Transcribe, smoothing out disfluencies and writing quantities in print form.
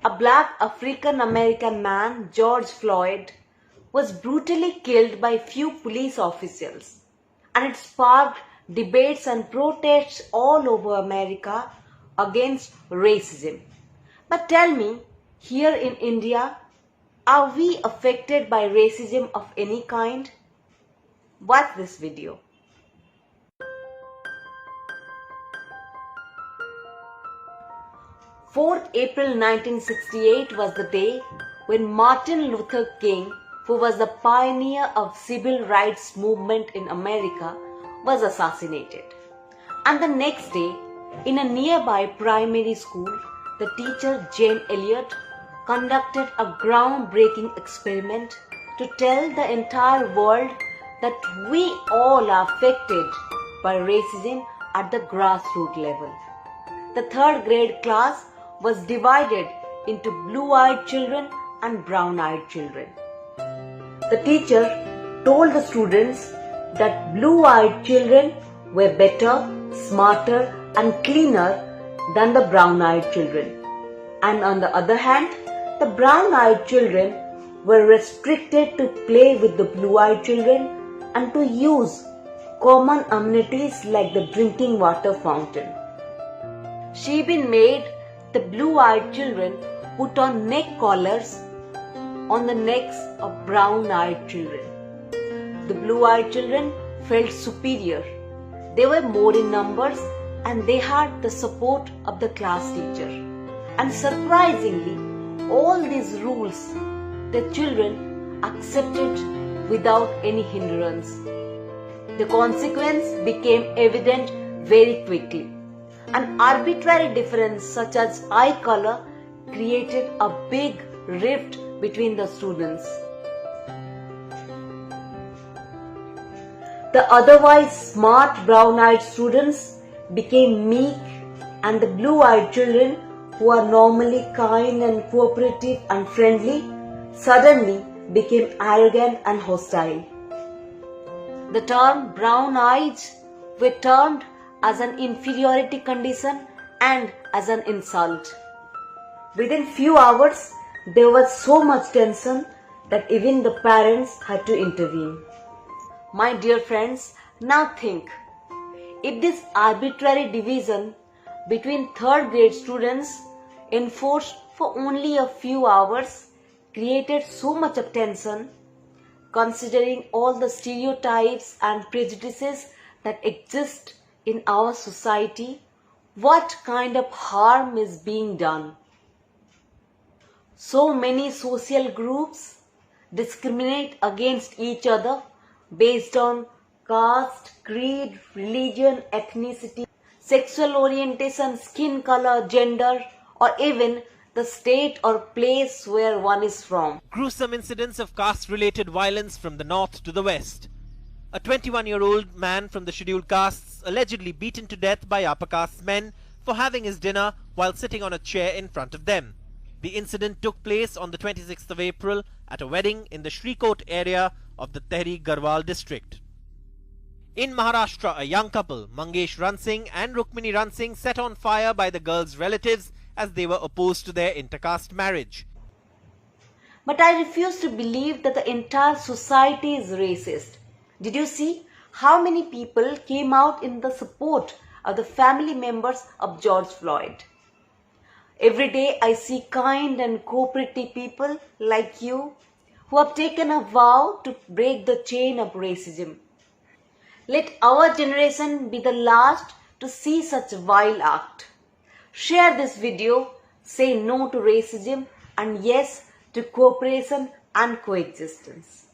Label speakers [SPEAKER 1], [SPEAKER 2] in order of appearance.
[SPEAKER 1] A black African American man, George Floyd, was brutally killed by few police officials, and it sparked debates and protests all over America against racism. But tell me, here in India, are we affected by racism of any kind? Watch this video. 4th April 1968 was the day when Martin Luther King, who was the pioneer of civil rights movement in America, was assassinated. And the next day, in a nearby primary school, the teacher Jane Elliott conducted a groundbreaking experiment to tell the entire world that we all are affected by racism at the grassroots level. The third grade class was divided into blue-eyed children and brown-eyed children. The teacher told the students that blue-eyed children were better, smarter and cleaner than the brown-eyed children. And on the other hand, the brown-eyed children were restricted to play with the blue-eyed children and to use common amenities like the drinking water fountain. She even made the blue-eyed children put on neck collars on the necks of brown-eyed children. The blue-eyed children felt superior. They were more in numbers and they had the support of the class teacher. And surprisingly, all these rules the children accepted without any hindrance. The consequence became evident very quickly. An arbitrary difference such as eye color created a big rift between the students. The otherwise smart brown-eyed students became meek, and the blue-eyed children, who are normally kind and cooperative and friendly, suddenly became arrogant and hostile. The term brown-eyed were termed as an inferiority condition and as an insult. Within few hours, there was so much tension that even the parents had to intervene. My dear friends, now think, if this arbitrary division between third grade students enforced for only a few hours created so much of tension, considering all the stereotypes and prejudices that exist in our society, what kind of harm is being done? So many social groups discriminate against each other based on caste, creed, religion, ethnicity, sexual orientation, skin color, gender, or even the state or place where one is from.
[SPEAKER 2] Gruesome incidents of caste-related violence from the north to the west. A 21-year-old man from the scheduled castes allegedly beaten to death by upper caste men for having his dinner while sitting on a chair in front of them. The incident took place on the 26th of April at a wedding in the Shrikot area of the Tehri Garhwal district. In Maharashtra, a young couple, Mangesh Ransingh and Rukmini Ransingh, set on fire by the girl's relatives as they were opposed to their intercaste marriage.
[SPEAKER 1] But I refuse to believe that the entire society is racist. Did you see how many people came out in the support of the family members of George Floyd? Every day I see kind and cooperative people like you who have taken a vow to break the chain of racism. Let our generation be the last to see such a vile act. Share this video, say no to racism and yes to cooperation and coexistence.